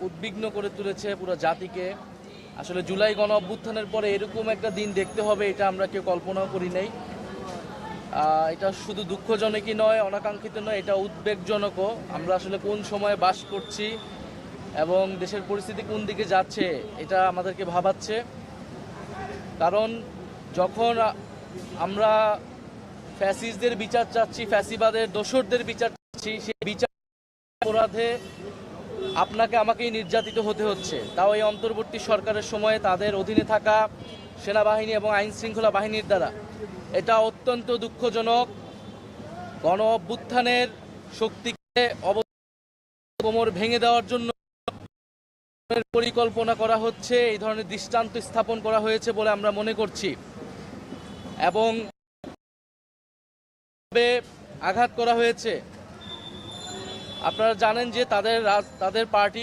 উদ্বিগ্ন করে তুলেছে পুরো জাতিকে। আসলে জুলাই গণ অভ্যুত্থানের পরে এরকম একটা দিন দেখতে হবে এটা আমরা কেউ কল্পনাও করি নাই। এটা শুধু দুঃখজনকই নয়, অনাকাঙ্ক্ষিত নয়, এটা উদ্বেগজনকও। আমরা আসলে কোন সময়ে বাস করছি এবং দেশের পরিস্থিতি কোন দিকে যাচ্ছে এটা আমাদেরকে ভাবাচ্ছে। কারণ যখন আমরা ফ্যাসিস্টদের বিচার চাচ্ছি, ফ্যাসিবাদের দোসরদের বিচার চাচ্ছি, সেই বিচার অপরাধে আপনাকে আমাকেই নির্যাতিত হতে হচ্ছে, তাও এই অন্তর্বর্তী সরকারের সময়ে তাদের অধীনে থাকা সেনাবাহিনী এবং আইন শৃঙ্খলা বাহিনীর দ্বারা। এটা অত্যন্ত দুঃখজনক। গণ অভ্যুত্থানের শক্তিকে কোমর ভেঙে দেওয়ার জন্য পরিকল্পনা করা হচ্ছে, এই ধরনের দৃষ্টান্ত স্থাপন করা হয়েছে বলে আমরা মনে করছি এবং আঘাত করা হয়েছে। আপনারা জানেন যে তাদের পার্টি